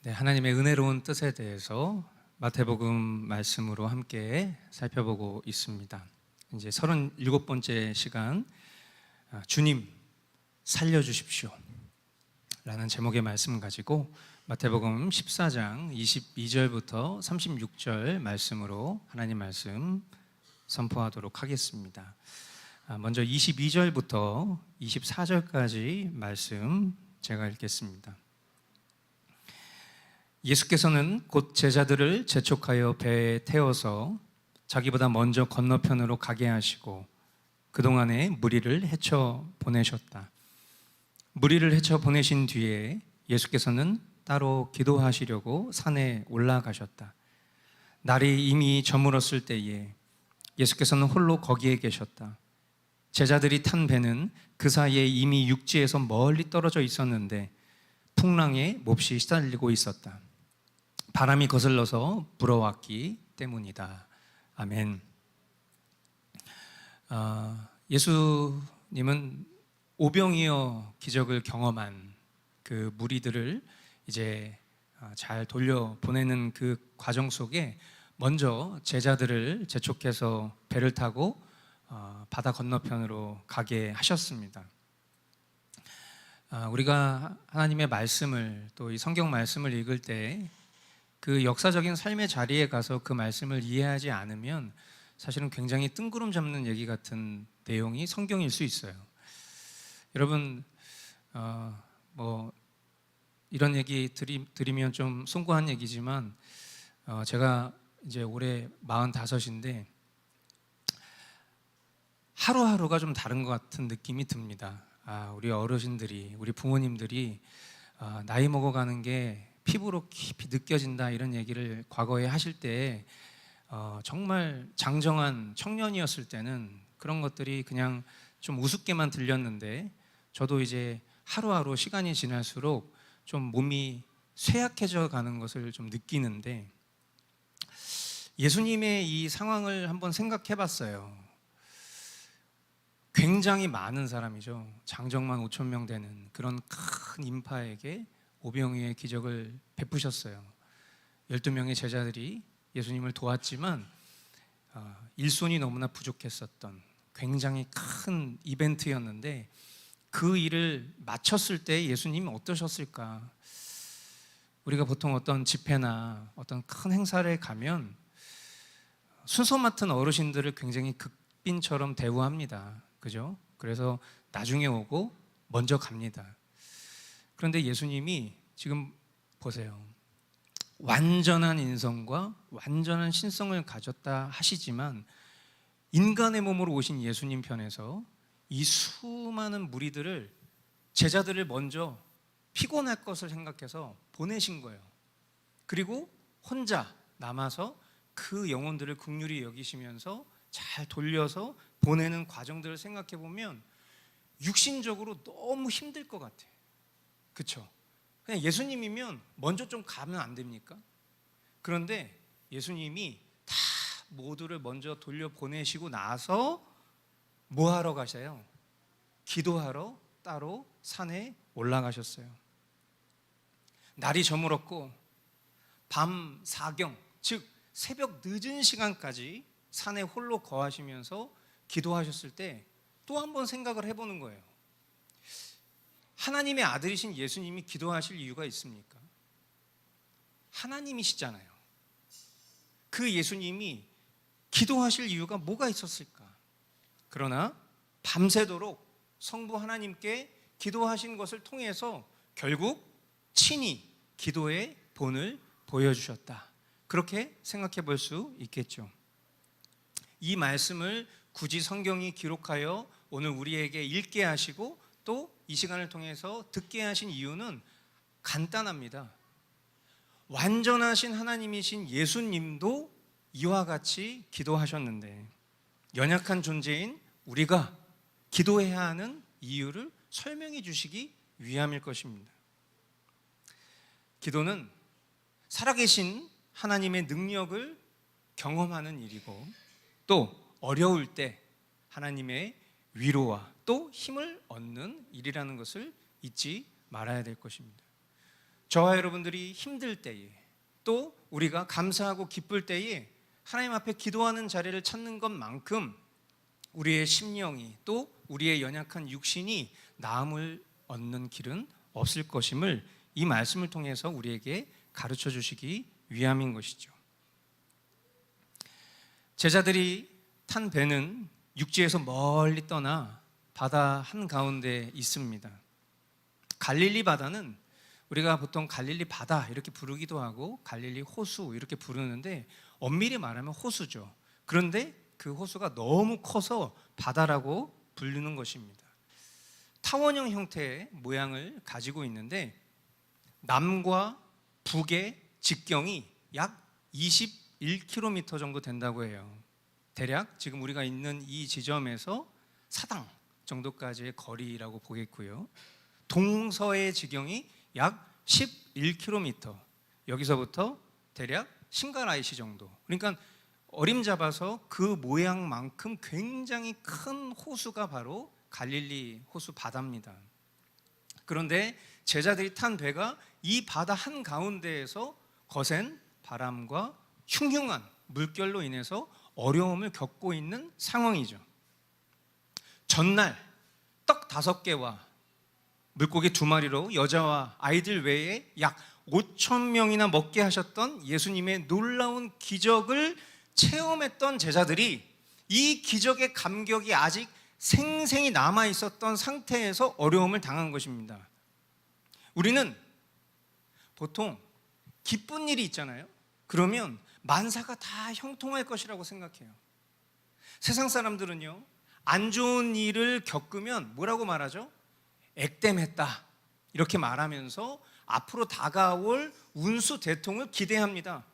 네, 하나님의 은혜로운 뜻에 대해서 마태복음 말씀으로 함께 살펴보고 있습니다. 이제 37번째 시간, 주님 살려주십시오 라는 제목의 말씀 가지고 마태복음 14장 22절부터 36절 말씀으로 하나님 말씀 선포하도록 하겠습니다. 먼저 22절부터 24절까지 말씀 제가 읽겠습니다. 예수께서는 곧 제자들을 재촉하여 배에 태워서 자기보다 먼저 건너편으로 가게 하시고 그동안에 무리를 헤쳐 보내셨다. 무리를 헤쳐 보내신 뒤에 예수께서는 따로 기도하시려고 산에 올라가셨다. 날이 이미 저물었을 때에 예수께서는 홀로 거기에 계셨다. 제자들이 탄 배는 그 사이에 이미 육지에서 멀리 떨어져 있었는데 풍랑에 몹시 시달리고 있었다. 바람이 거슬러서 불어왔기 때문이다. 아멘. 예수님은 오병이어 기적을 경험한 그 무리들을 이제 잘 돌려보내는 그 과정 속에 먼저 제자들을 재촉해서 배를 타고 바다 건너편으로 가게 하셨습니다. 우리가 하나님의 말씀을 또 이 성경 말씀을 읽을 때 그 역사적인 삶의 자리에 가서 그 말씀을 이해하지 않으면 사실은 굉장히 뜬구름 잡는 얘기 같은 내용이 성경일 수 있어요. 여러분, 뭐 이런 얘기 드리면 좀 숭고한 얘기지만 제가 이제 올해 45인데 하루하루가 좀 다른 것 같은 느낌이 듭니다. 우리 어르신들이, 우리 부모님들이 나이 먹어가는 게 피부로 깊이 느껴진다 이런 얘기를 과거에 하실 때 정말 장정한 청년이었을 때는 그런 것들이 그냥 좀 우습게만 들렸는데 저도 이제 하루하루 시간이 지날수록 좀 몸이 쇠약해져 가는 것을 좀 느끼는데 예수님의 이 상황을 한번 생각해 봤어요. 굉장히 많은 사람이죠. 장정만 5천 명 되는 그런 큰 인파에게 오병이어의 기적을 베푸셨어요. 12명의 제자들이 예수님을 도왔지만 일손이 너무나 부족했었던 굉장히 큰 이벤트였는데 그 일을 마쳤을 때 예수님이 어떠셨을까? 우리가 보통 어떤 집회나 어떤 큰 행사를 가면 순서 맡은 어르신들을 굉장히 극빈처럼 대우합니다. 그죠? 그래서 나중에 오고 먼저 갑니다. 그런데 예수님이 지금 보세요. 완전한 인성과 완전한 신성을 가졌다 하시지만 인간의 몸으로 오신 예수님 편에서 이 수많은 무리들을 제자들을 먼저 피곤할 것을 생각해서 보내신 거예요. 그리고 혼자 남아서 그 영혼들을 긍휼히 여기시면서 잘 돌려서 보내는 과정들을 생각해 보면 육신적으로 너무 힘들 것 같아요. 그렇죠? 그냥 예수님이면 먼저 좀 가면 안 됩니까? 그런데 예수님이 다 모두를 먼저 돌려보내시고 나서 뭐 하러 가세요? 기도하러 따로 산에 올라가셨어요. 날이 저물었고 밤 사경, 즉 새벽 늦은 시간까지 산에 홀로 거하시면서 기도하셨을 때 또 한 번 생각을 해보는 거예요. 하나님의 아들이신 예수님이 기도하실 이유가 있습니까? 하나님이시잖아요. 그 예수님이 기도하실 이유가 뭐가 있었을까? 그러나 밤새도록 성부 하나님께 기도하신 것을 통해서 결국 친히 기도의 본을 보여주셨다. 그렇게 생각해 볼 수 있겠죠. 이 말씀을 굳이 성경이 기록하여 오늘 우리에게 읽게 하시고 또 이 시간을 통해서 듣게 하신 이유는 간단합니다. 완전하신 하나님이신 예수님도 이와 같이 기도하셨는데 연약한 존재인 우리가 기도해야 하는 이유를 설명해 주시기 위함일 것입니다. 기도는 살아계신 하나님의 능력을 경험하는 일이고 또 어려울 때 하나님의 위로와 또 힘을 얻는 일이라는 것을 잊지 말아야 될 것입니다. 저와 여러분들이 힘들 때에, 또 우리가 감사하고 기쁠 때에 하나님 앞에 기도하는 자리를 찾는 것만큼 우리의 심령이, 또 우리의 연약한 육신이 나음을 얻는 길은 없을 것임을 이 말씀을 통해서 우리에게 가르쳐 주시기 위함인 것이죠. 제자들이 탄 배는 육지에서 멀리 떠나 바다 한가운데 있습니다. 갈릴리 바다는 우리가 보통 갈릴리 바다 이렇게 부르기도 하고 갈릴리 호수 이렇게 부르는데 엄밀히 말하면 호수죠. 그런데 그 호수가 너무 커서 바다라고 부르는 것입니다. 타원형 형태의 모양을 가지고 있는데 남과 북의 직경이 약 21km 정도 된다고 해요. 대략 지금 우리가 있는 이 지점에서 사당 정도까지의 거리라고 보겠고요. 동서의 지경이 약 11km, 여기서부터 대략 싱가라이시 정도. 그러니까 어림잡아서 그 모양만큼 굉장히 큰 호수가 바로 갈릴리 호수 바다입니다. 그런데 제자들이 탄 배가 이 바다 한가운데에서 거센 바람과 흉흉한 물결로 인해서 어려움을 겪고 있는 상황이죠. 전날 떡 5개와 물고기 2마리로 여자와 아이들 외에 약 5,000명이나 먹게 하셨던 예수님의 놀라운 기적을 체험했던 제자들이 이 기적의 감격이 아직 생생히 남아 있었던 상태에서 어려움을 당한 것입니다. 우리는 보통 기쁜 일이 있잖아요. 그러면 만사가 다 형통할 것이라고 생각해요. 세상 사람들은요, 안 좋은 일을 겪으면 뭐라고 말하죠? 액땜했다 이렇게 말하면서 앞으로 다가올 운수 대통을 기대합니다.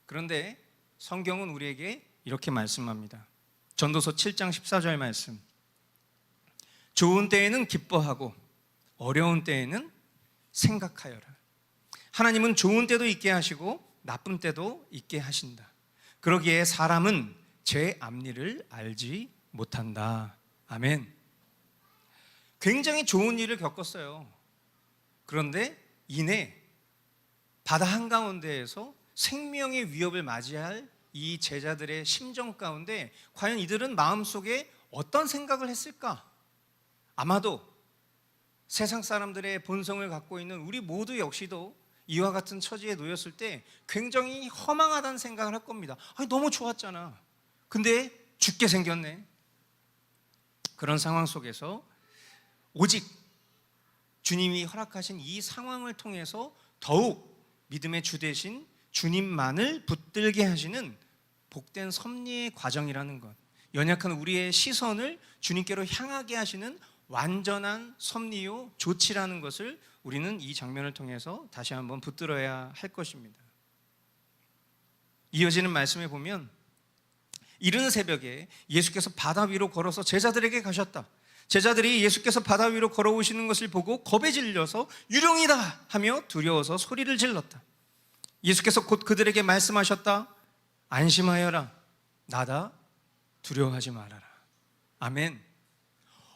그런데 성경은 우리에게 이렇게 말씀합니다. 전도서 7장 14절 말씀. 좋은 때에는 기뻐하고 어려운 때에는 생각하여라. 하나님은 좋은 때도 있게 하시고 나쁜 때도 있게 하신다. 그러기에 사람은 제 앞일을 알지 못한다. 아멘. 굉장히 좋은 일을 겪었어요. 그런데 이내 바다 한가운데에서 생명의 위협을 맞이할 이 제자들의 심정 가운데 과연 이들은 마음속에 어떤 생각을 했을까? 아마도 세상 사람들의 본성을 갖고 있는 우리 모두 역시도 이와 같은 처지에 놓였을 때 굉장히 허망하다는 생각을 할 겁니다. 아니, 너무 좋았잖아. 근데 죽게 생겼네. 그런 상황 속에서 오직 주님이 허락하신 이 상황을 통해서 더욱 믿음의 주 되신 주님만을 붙들게 하시는 복된 섭리의 과정이라는 것, 연약한 우리의 시선을 주님께로 향하게 하시는 완전한 섭리요 조치라는 것을 우리는 이 장면을 통해서 다시 한번 붙들어야 할 것입니다. 이어지는 말씀에 보면 이른 새벽에 예수께서 바다 위로 걸어서 제자들에게 가셨다. 제자들이 예수께서 바다 위로 걸어오시는 것을 보고 겁에 질려서 유령이다 하며 두려워서 소리를 질렀다. 예수께서 곧 그들에게 말씀하셨다. 안심하여라. 나다. 두려워하지 말아라. 아멘.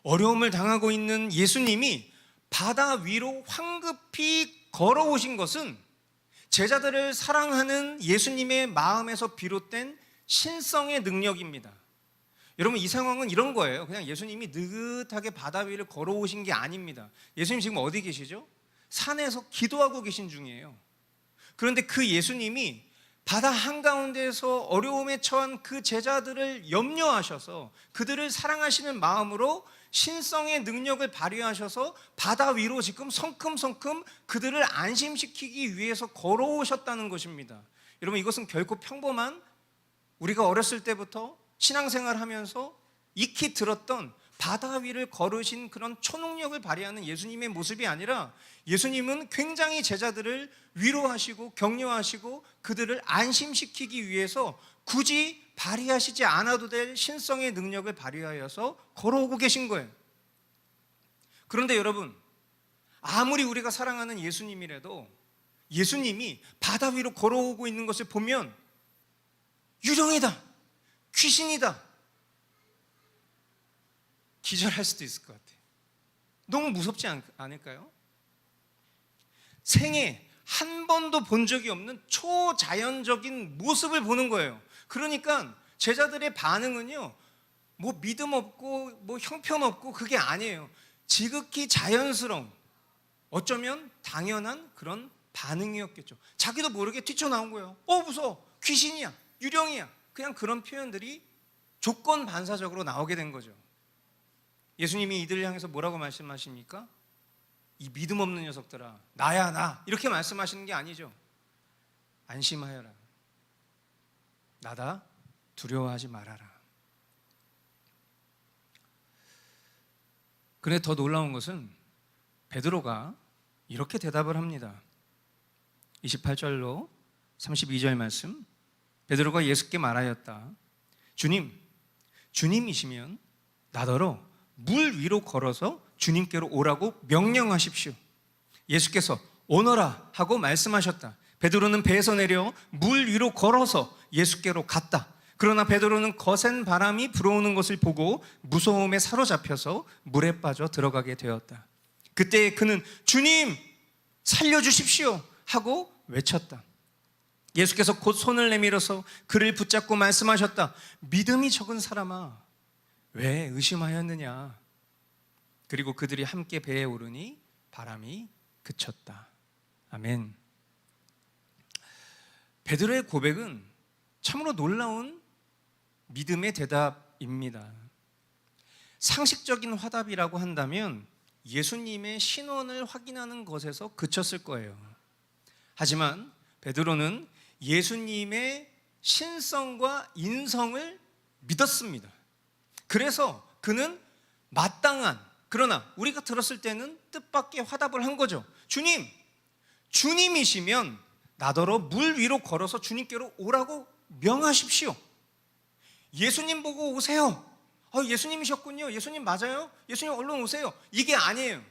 어려움을 당하고 있는 예수님이 바다 위로 황급히 걸어오신 것은 제자들을 사랑하는 예수님의 마음에서 비롯된 신성의 능력입니다. 여러분, 이 상황은 이런 거예요. 그냥 예수님이 느긋하게 바다 위를 걸어오신 게 아닙니다. 예수님 지금 어디 계시죠? 산에서 기도하고 계신 중이에요. 그런데 그 예수님이 바다 한가운데에서 어려움에 처한 그 제자들을 염려하셔서 그들을 사랑하시는 마음으로 신성의 능력을 발휘하셔서 바다 위로 지금 성큼성큼 그들을 안심시키기 위해서 걸어오셨다는 것입니다. 여러분, 이것은 결코 평범한 우리가 어렸을 때부터 신앙생활 하면서 익히 들었던 바다 위를 걸으신 그런 초능력을 발휘하는 예수님의 모습이 아니라 예수님은 굉장히 제자들을 위로하시고 격려하시고 그들을 안심시키기 위해서 굳이 발휘하시지 않아도 될 신성의 능력을 발휘하여서 걸어오고 계신 거예요. 그런데 여러분, 아무리 우리가 사랑하는 예수님이라도 예수님이 바다 위로 걸어오고 있는 것을 보면 유령이다, 귀신이다, 기절할 수도 있을 것 같아요. 너무 무섭지 않을까요? 생애 한 번도 본 적이 없는 초자연적인 모습을 보는 거예요. 그러니까 제자들의 반응은요, 뭐 믿음 없고 뭐 형편없고 그게 아니에요. 지극히 자연스러운, 어쩌면 당연한 그런 반응이었겠죠. 자기도 모르게 뛰쳐나온 거예요. 무서워, 귀신이야, 유령이야, 그냥 그런 표현들이 조건 반사적으로 나오게 된 거죠. 예수님이 이들을 향해서 뭐라고 말씀하십니까? 이 믿음 없는 녀석들아, 나야 나, 이렇게 말씀하시는 게 아니죠. 안심하여라, 나다, 두려워하지 말아라. 그런데 더 놀라운 것은 베드로가 이렇게 대답을 합니다. 28절로 32절 말씀, 베드로가 예수께 말하였다. 주님, 주님이시면 나더러 물 위로 걸어서 주님께로 오라고 명령하십시오. 예수께서 오너라 하고 말씀하셨다. 베드로는 배에서 내려 물 위로 걸어서 예수께로 갔다. 그러나 베드로는 거센 바람이 불어오는 것을 보고 무서움에 사로잡혀서 물에 빠져 들어가게 되었다. 그때 그는 주님 살려주십시오 하고 외쳤다. 예수께서 곧 손을 내밀어서 그를 붙잡고 말씀하셨다. 믿음이 적은 사람아, 왜 의심하였느냐? 그리고 그들이 함께 배에 오르니 바람이 그쳤다. 아멘. 베드로의 고백은 참으로 놀라운 믿음의 대답입니다. 상식적인 화답이라고 한다면 예수님의 신원을 확인하는 것에서 그쳤을 거예요. 하지만 베드로는 예수님의 신성과 인성을 믿었습니다. 그래서 그는 마땅한, 그러나 우리가 들었을 때는 뜻밖의 화답을 한 거죠. 주님, 주님이시면 나더러 물 위로 걸어서 주님께로 오라고 명하십시오. 예수님 보고 오세요. 예수님이셨군요. 예수님 맞아요? 예수님 얼른 오세요. 이게 아니에요.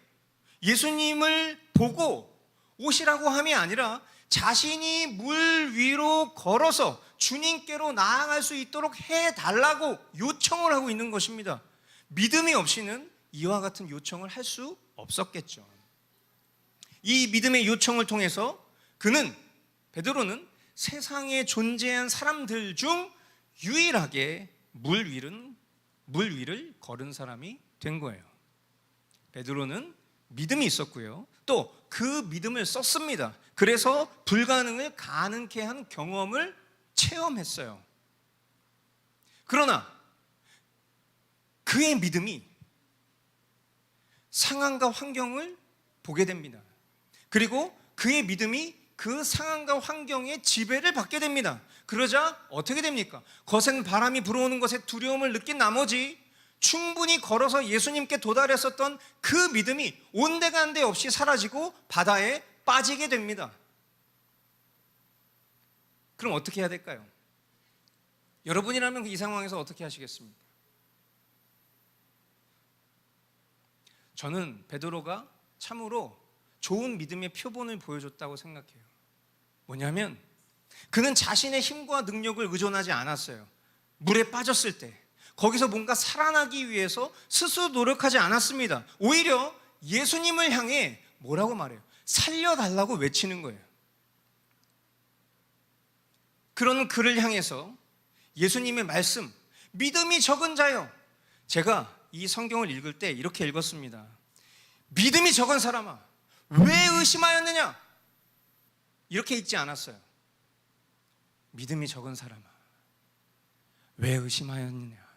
예수님을 보고 오시라고 함이 아니라 자신이 물 위로 걸어서 주님께로 나아갈 수 있도록 해달라고 요청을 하고 있는 것입니다. 믿음이 없이는 이와 같은 요청을 할 수 없었겠죠. 이 믿음의 요청을 통해서 베드로는 세상에 존재한 사람들 중 유일하게 물 위를 걸은 사람이 된 거예요. 베드로는 믿음이 있었고요, 또 그 믿음을 썼습니다. 그래서 불가능을 가능케 한 경험을 체험했어요. 그러나 그의 믿음이 상황과 환경을 보게 됩니다. 그리고 그의 믿음이 그 상황과 환경의 지배를 받게 됩니다. 그러자 어떻게 됩니까? 거센 바람이 불어오는 것에 두려움을 느낀 나머지 충분히 걸어서 예수님께 도달했었던 그 믿음이 온데간데 없이 사라지고 바다에 빠지게 됩니다. 그럼 어떻게 해야 될까요? 여러분이라면 이 상황에서 어떻게 하시겠습니까? 저는 베드로가 참으로 좋은 믿음의 표본을 보여줬다고 생각해요. 뭐냐면 그는 자신의 힘과 능력을 의존하지 않았어요. 물에 빠졌을 때 거기서 뭔가 살아나기 위해서 스스로 노력하지 않았습니다. 오히려 예수님을 향해 뭐라고 말해요? 살려달라고 외치는 거예요. 그런 그를 향해서 예수님의 말씀, 믿음이 적은 자요. 제가 이 성경을 읽을 때 이렇게 읽었습니다. 믿음이 적은 사람아, 왜 의심하였느냐? 이렇게 읽지 않았어요. 믿음이 적은 사람아, 왜 의심하였느냐?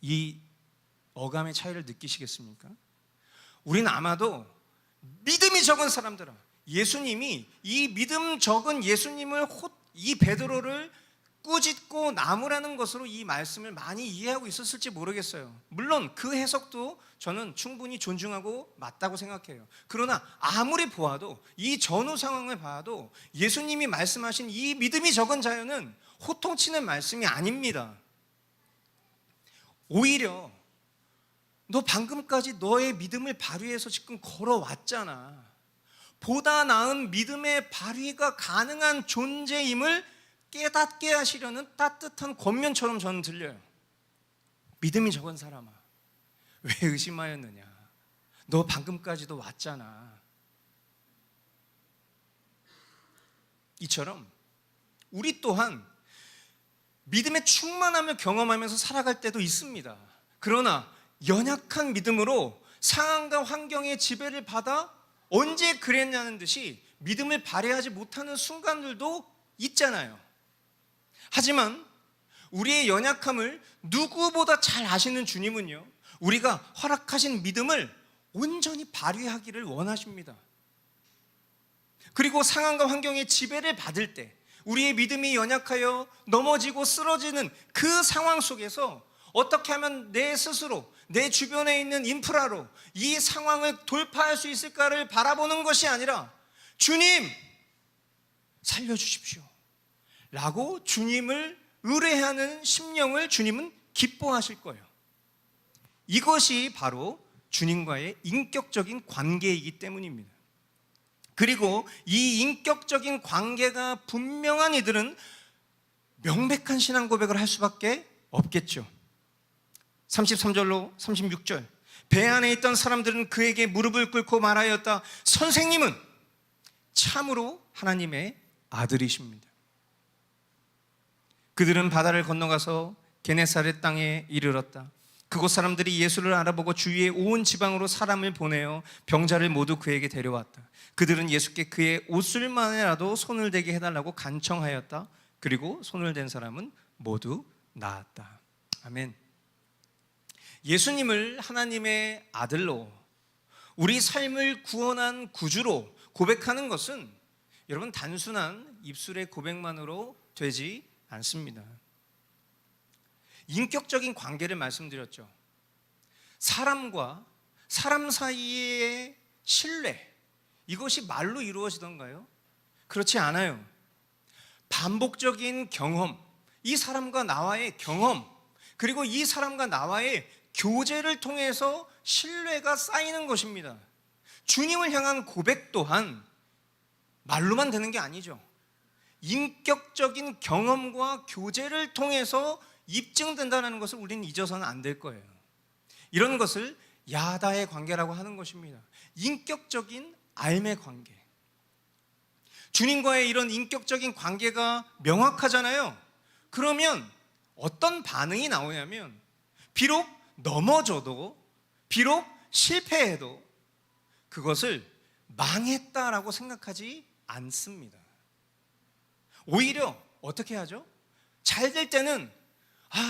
이 어감의 차이를 느끼시겠습니까? 우리는 아마도 믿음이 적은 사람들아, 예수님이 이 믿음 적은 예수님을 이 베드로를 꾸짖고 나무라는 것으로 이 말씀을 많이 이해하고 있었을지 모르겠어요. 물론 그 해석도 저는 충분히 존중하고 맞다고 생각해요. 그러나 아무리 보아도, 이 전후 상황을 봐도 예수님이 말씀하신 이 믿음이 적은 자여는 호통치는 말씀이 아닙니다. 오히려 너 방금까지 너의 믿음을 발휘해서 지금 걸어왔잖아. 보다 나은 믿음의 발휘가 가능한 존재임을 깨닫게 하시려는 따뜻한 권면처럼 저는 들려요. 믿음이 적은 사람아, 왜 의심하였느냐? 너 방금까지도 왔잖아. 이처럼 우리 또한 믿음의 충만함을 경험하면서 살아갈 때도 있습니다. 그러나 연약한 믿음으로 상황과 환경의 지배를 받아 언제 그랬냐는 듯이 믿음을 발휘하지 못하는 순간들도 있잖아요. 하지만 우리의 연약함을 누구보다 잘 아시는 주님은요, 우리가 허락하신 믿음을 온전히 발휘하기를 원하십니다. 그리고 상황과 환경의 지배를 받을 때 우리의 믿음이 연약하여 넘어지고 쓰러지는 그 상황 속에서 어떻게 하면 내 스스로, 내 주변에 있는 인프라로 이 상황을 돌파할 수 있을까를 바라보는 것이 아니라 주님, 살려주십시오 라고 주님을 의뢰하는 심령을 주님은 기뻐하실 거예요. 이것이 바로 주님과의 인격적인 관계이기 때문입니다. 그리고 이 인격적인 관계가 분명한 이들은 명백한 신앙 고백을 할 수밖에 없겠죠. 33절로 36절, 배 안에 있던 사람들은 그에게 무릎을 꿇고 말하였다. 선생님은 참으로 하나님의 아들이십니다. 그들은 바다를 건너가서 게네사렛 땅에 이르렀다. 그곳 사람들이 예수를 알아보고 주위의 온 지방으로 사람을 보내어 병자를 모두 그에게 데려왔다. 그들은 예수께 그의 옷을만이라도 손을 대게 해달라고 간청하였다. 그리고 손을 댄 사람은 모두 나았다. 아멘. 예수님을 하나님의 아들로, 우리 삶을 구원한 구주로 고백하는 것은 여러분 단순한 입술의 고백만으로 되지 않습니다. 인격적인 관계를 말씀드렸죠. 사람과 사람 사이의 신뢰, 이것이 말로 이루어지던가요? 그렇지 않아요. 반복적인 경험, 이 사람과 나와의 경험, 그리고 이 사람과 나와의 교제를 통해서 신뢰가 쌓이는 것입니다. 주님을 향한 고백 또한 말로만 되는 게 아니죠. 인격적인 경험과 교제를 통해서 입증된다는 것을 우리는 잊어서는 안 될 거예요. 이런 것을 야다의 관계라고 하는 것입니다. 인격적인 알매 관계. 주님과의 이런 인격적인 관계가 명확하잖아요. 그러면 어떤 반응이 나오냐면 비록 넘어져도, 비록 실패해도 그것을 망했다라고 생각하지 않습니다. 오히려 어떻게 하죠? 잘 될 때는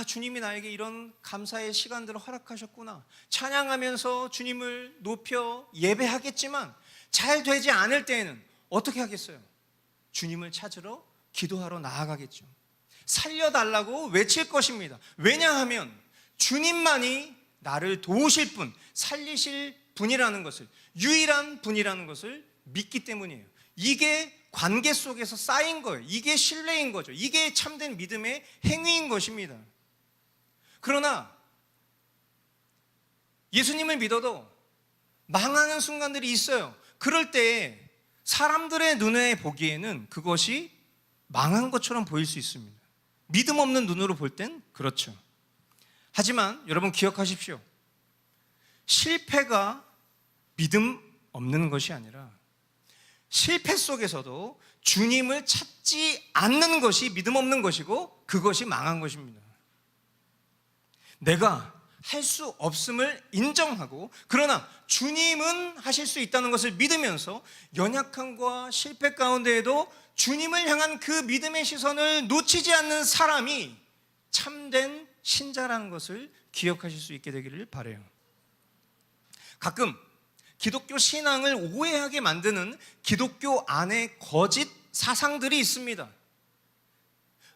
주님이 나에게 이런 감사의 시간들을 허락하셨구나, 찬양하면서 주님을 높여 예배하겠지만 잘 되지 않을 때에는 어떻게 하겠어요? 주님을 찾으러 기도하러 나아가겠죠. 살려달라고 외칠 것입니다. 왜냐하면 주님만이 나를 도우실 분, 살리실 분이라는 것을, 유일한 분이라는 것을 믿기 때문이에요. 이게 관계 속에서 쌓인 거예요. 이게 신뢰인 거죠. 이게 참된 믿음의 행위인 것입니다. 그러나 예수님을 믿어도 망하는 순간들이 있어요. 그럴 때 사람들의 눈에 보기에는 그것이 망한 것처럼 보일 수 있습니다. 믿음 없는 눈으로 볼 땐 그렇죠. 하지만 여러분 기억하십시오. 실패가 믿음 없는 것이 아니라 실패 속에서도 주님을 찾지 않는 것이 믿음 없는 것이고 그것이 망한 것입니다. 내가 할 수 없음을 인정하고, 그러나 주님은 하실 수 있다는 것을 믿으면서 연약함과 실패 가운데에도 주님을 향한 그 믿음의 시선을 놓치지 않는 사람이 참된 신자라는 것을 기억하실 수 있게 되기를 바라요. 가끔 기독교 신앙을 오해하게 만드는 기독교 안에 거짓 사상들이 있습니다.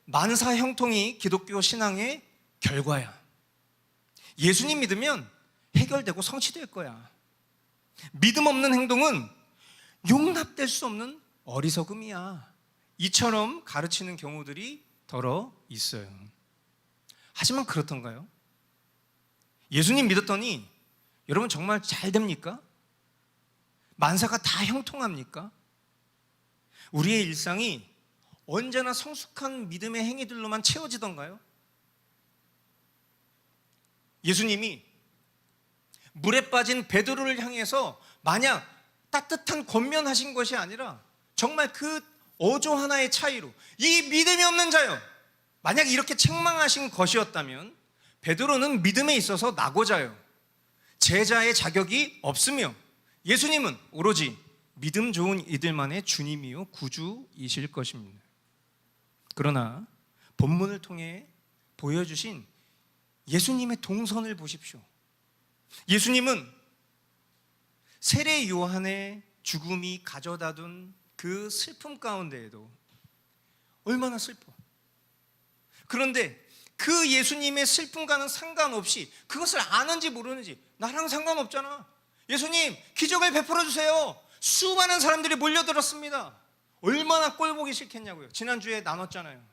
만사 형통이 기독교 신앙의 결과야. 예수님 믿으면 해결되고 성취될 거야. 믿음 없는 행동은 용납될 수 없는 어리석음이야. 이처럼 가르치는 경우들이 더러 있어요. 하지만 그렇던가요? 예수님 믿었더니 여러분 정말 잘 됩니까? 만사가 다 형통합니까? 우리의 일상이 언제나 성숙한 믿음의 행위들로만 채워지던가요? 예수님이 물에 빠진 베드로를 향해서 마냥 따뜻한 권면하신 것이 아니라 정말 그 어조 하나의 차이로 이 믿음이 없는 자요, 만약 이렇게 책망하신 것이었다면 베드로는 믿음에 있어서 낙오자요, 제자의 자격이 없으며 예수님은 오로지 믿음 좋은 이들만의 주님이요 구주이실 것입니다. 그러나 본문을 통해 보여주신 예수님의 동선을 보십시오. 예수님은 세례 요한의 죽음이 가져다 둔 그 슬픔 가운데에도 얼마나 슬퍼. 그런데 그 예수님의 슬픔과는 상관없이, 그것을 아는지 모르는지 나랑 상관없잖아, 예수님 기적을 베풀어 주세요, 수많은 사람들이 몰려들었습니다. 얼마나 꼴보기 싫겠냐고요. 지난주에 나눴잖아요.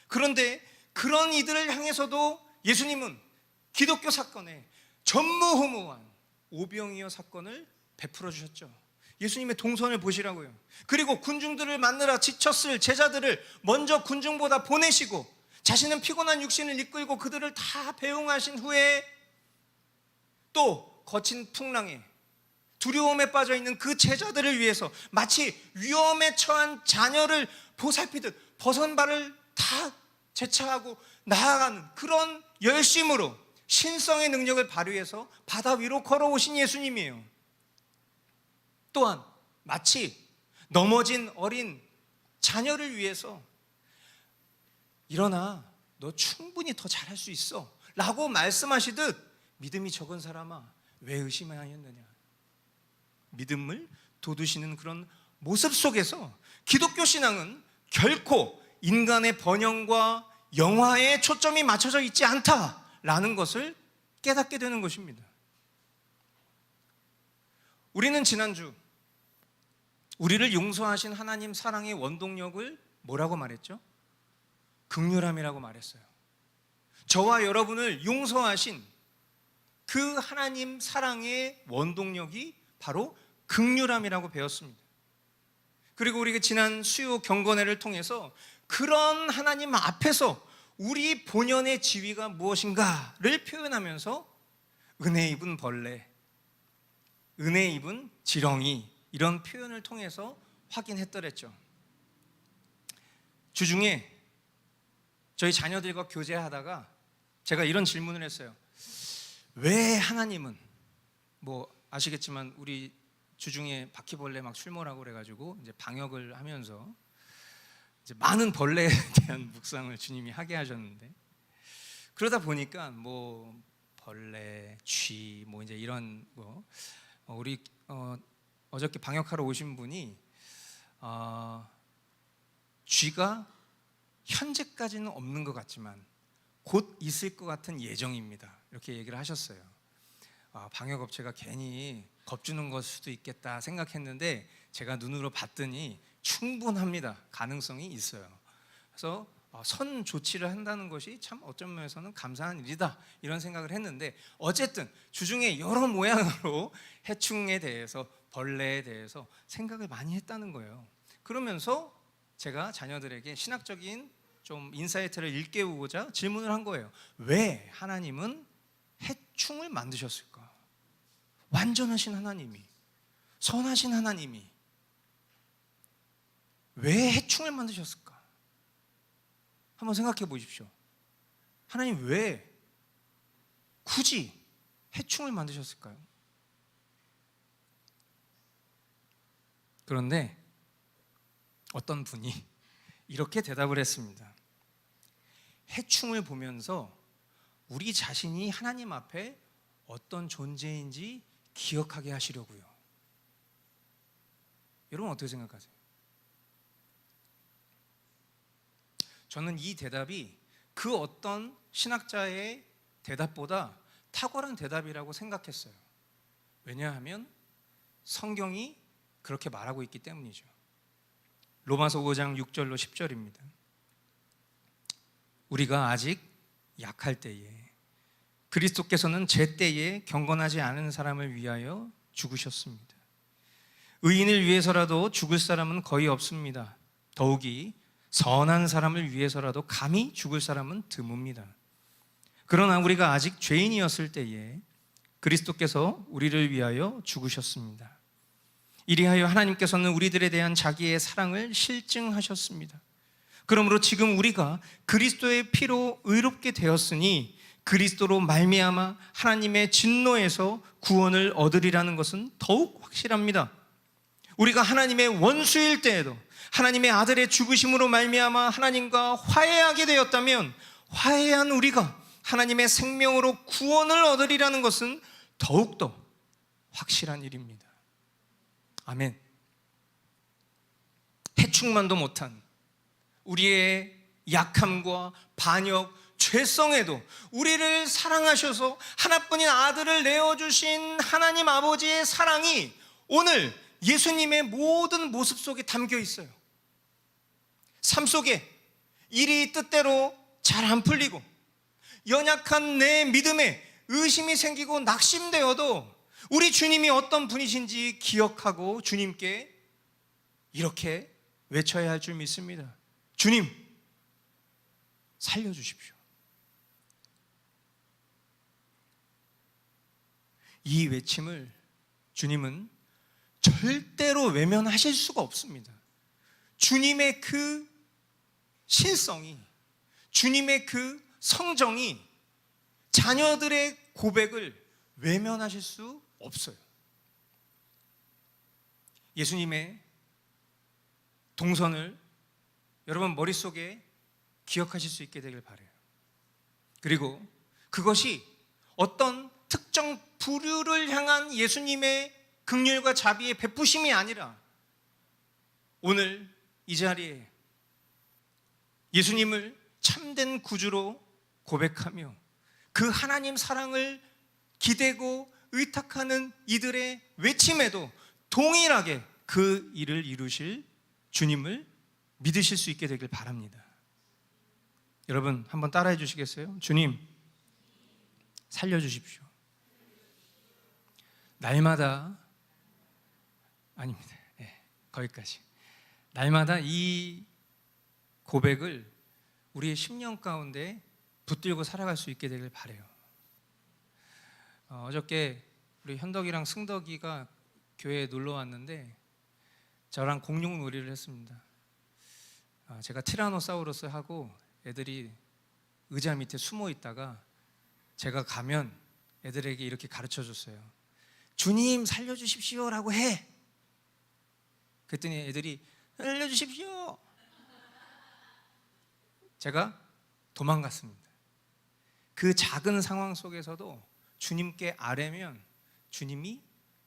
그런데 그런 이들을 향해서도 예수님은 기독교 사건에 전무후무한 오병이어 사건을 베풀어 주셨죠. 예수님의 동선을 보시라고요. 그리고 군중들을 만나러 지쳤을 제자들을 먼저 군중보다 보내시고 자신은 피곤한 육신을 이끌고 그들을 다 배웅하신 후에 또 거친 풍랑에 두려움에 빠져 있는 그 제자들을 위해서 마치 위험에 처한 자녀를 보살피듯 벗은 발을 다 재차하고 나아가는 그런 열심으로 신성의 능력을 발휘해서 바다 위로 걸어오신 예수님이에요. 또한 마치 넘어진 어린 자녀를 위해서 일어나, 너 충분히 더 잘할 수 있어 라고 말씀하시듯 믿음이 적은 사람아 왜 의심하였느냐, 믿음을 돋우시는 그런 모습 속에서 기독교 신앙은 결코 인간의 번영과 영화에 초점이 맞춰져 있지 않다라는 것을 깨닫게 되는 것입니다. 우리는 지난주 우리를 용서하신 하나님 사랑의 원동력을 뭐라고 말했죠? 긍휼함이라고 말했어요. 저와 여러분을 용서하신 그 하나님 사랑의 원동력이 바로 긍휼함이라고 배웠습니다. 그리고 우리가 지난 수요 경건회를 통해서 그런 하나님 앞에서 우리 본연의 지위가 무엇인가를 표현하면서 은혜 입은 벌레, 은혜 입은 지렁이, 이런 표현을 통해서 확인했더랬죠. 주중에 저희 자녀들과 교제하다가 제가 이런 질문을 했어요. 왜 하나님은, 뭐 아시겠지만 우리 주중에 바퀴벌레 막 출몰하고 그래가지고 이제 방역을 하면서 이제 많은 벌레에 대한 묵상을 주님이 하게 하셨는데, 그러다 보니까 뭐 벌레, 쥐, 뭐 이제 이런 거, 우리 어저께 방역하러 오신 분이 쥐가 현재까지는 없는 것 같지만 곧 있을 것 같은 예정입니다, 이렇게 얘기를 하셨어요. 방역업체가 괜히 겁주는 걸 수도 있겠다 생각했는데 제가 눈으로 봤더니 충분합니다, 가능성이 있어요. 그래서 선 조치를 한다는 것이 참 어떤 면에서는 감사한 일이다, 이런 생각을 했는데, 어쨌든 주중에 여러 모양으로 해충에 대해서, 벌레에 대해서 생각을 많이 했다는 거예요. 그러면서 제가 자녀들에게 신학적인 좀 인사이트를 일깨우고자 질문을 한 거예요. 왜 하나님은 해충을 만드셨을까? 완전하신 하나님이, 선하신 하나님이 왜 해충을 만드셨을까? 한번 생각해 보십시오. 하나님 왜 굳이 해충을 만드셨을까요? 그런데 어떤 분이 이렇게 대답을 했습니다. 해충을 보면서 우리 자신이 하나님 앞에 어떤 존재인지 기억하게 하시려고요. 여러분 어떻게 생각하세요? 저는 이 대답이 그 어떤 신학자의 대답보다 탁월한 대답이라고 생각했어요. 왜냐하면 성경이 그렇게 말하고 있기 때문이죠. 로마서 5장 6절로 10절입니다. 우리가 아직 약할 때에 그리스도께서는 제 때에 경건하지 않은 사람을 위하여 죽으셨습니다. 의인을 위해서라도 죽을 사람은 거의 없습니다. 더욱이 선한 사람을 위해서라도 감히 죽을 사람은 드뭅니다. 그러나 우리가 아직 죄인이었을 때에 그리스도께서 우리를 위하여 죽으셨습니다. 이리하여 하나님께서는 우리들에 대한 자기의 사랑을 실증하셨습니다. 그러므로 지금 우리가 그리스도의 피로 의롭게 되었으니 그리스도로 말미암아 하나님의 진노에서 구원을 얻으리라는 것은 더욱 확실합니다. 우리가 하나님의 원수일 때에도 하나님의 아들의 죽으심으로 말미암아 하나님과 화해하게 되었다면 화해한 우리가 하나님의 생명으로 구원을 얻으리라는 것은 더욱더 확실한 일입니다. 아멘. 해충만도 못한 우리의 약함과 반역, 죄성에도 우리를 사랑하셔서 하나뿐인 아들을 내어주신 하나님 아버지의 사랑이 오늘 예수님의 모든 모습 속에 담겨 있어요. 삶 속에 일이 뜻대로 잘 안 풀리고 연약한 내 믿음에 의심이 생기고 낙심되어도 우리 주님이 어떤 분이신지 기억하고 주님께 이렇게 외쳐야 할 줄 믿습니다. 주님, 살려주십시오. 이 외침을 주님은 절대로 외면하실 수가 없습니다. 주님의 그 신성이, 주님의 그 성정이 자녀들의 고백을 외면하실 수 없어요. 예수님의 동선을 여러분 머릿속에 기억하실 수 있게 되길 바라요. 그리고 그것이 어떤 특정 부류를 향한 예수님의 긍휼과 자비의 베푸심이 아니라 오늘 이 자리에 예수님을 참된 구주로 고백하며 그 하나님 사랑을 기대고 의탁하는 이들의 외침에도 동일하게 그 일을 이루실 주님을 믿으실 수 있게 되길 바랍니다. 여러분 한번 따라해 주시겠어요? 주님, 살려주십시오. 날마다 아닙니다. 거기까지. 날마다 이 고백을 우리의 10년 가운데 붙들고 살아갈 수 있게 되길 바라요. 어저께 우리 현덕이랑 승덕이가 교회에 놀러 왔는데 저랑 공룡 놀이를 했습니다. 제가 티라노사우루스 하고 애들이 의자 밑에 숨어 있다가 제가 가면 애들에게 이렇게 가르쳐 줬어요. 주님 살려주십시오라고 해. 그랬더니 애들이 살려주십시오. 제가 도망갔습니다. 그 작은 상황 속에서도 주님께 아뢰면 주님이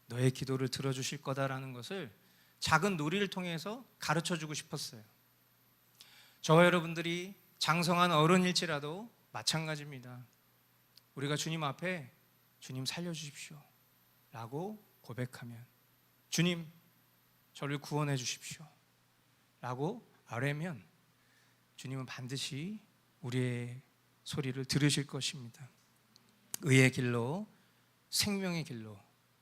너의 기도를 들어주실 거다라는 것을 작은 놀이를 통해서 가르쳐주고 싶었어요. 저와 여러분들이 장성한 어른일지라도 마찬가지입니다. 우리가 주님 앞에 주님 살려주십시오 라고 고백하면 주님 저를 구원해 주십시오 라고 아뢰면 주님은 반드시 우리의 소리를 들으실 것입니다. 의의 길로 생명의 길로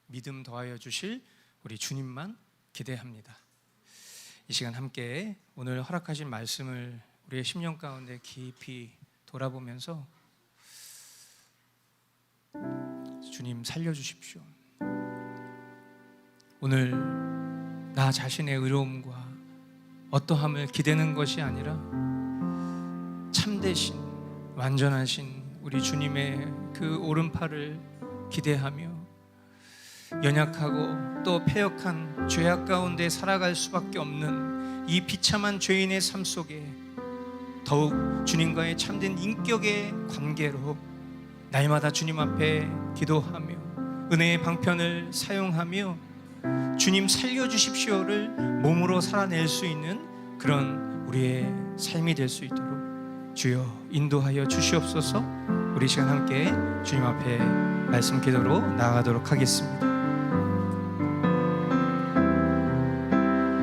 믿음 더하여 주실 우리 주님만 기대합니다. 이 시간 함께 오늘 허락하신 말씀을 우리의 10년 가운데 깊이 돌아보면서 주님 살려주십시오. 오늘 나 자신의 의로움과 어떠함을 기대는 것이 아니라 참되신 완전하신 우리 주님의 그 오른팔을 기대하며 연약하고 또 패역한 죄악 가운데 살아갈 수밖에 없는 이 비참한 죄인의 삶 속에 더욱 주님과의 참된 인격의 관계로 날마다 주님 앞에 기도하며 은혜의 방편을 사용하며 주님 살려주십시오를 몸으로 살아낼 수 있는 그런 우리의 삶이 될 수 있도록 주여 인도하여 주시옵소서. 우리 시간 함께 주님 앞에 말씀 기도로 나아가도록 하겠습니다.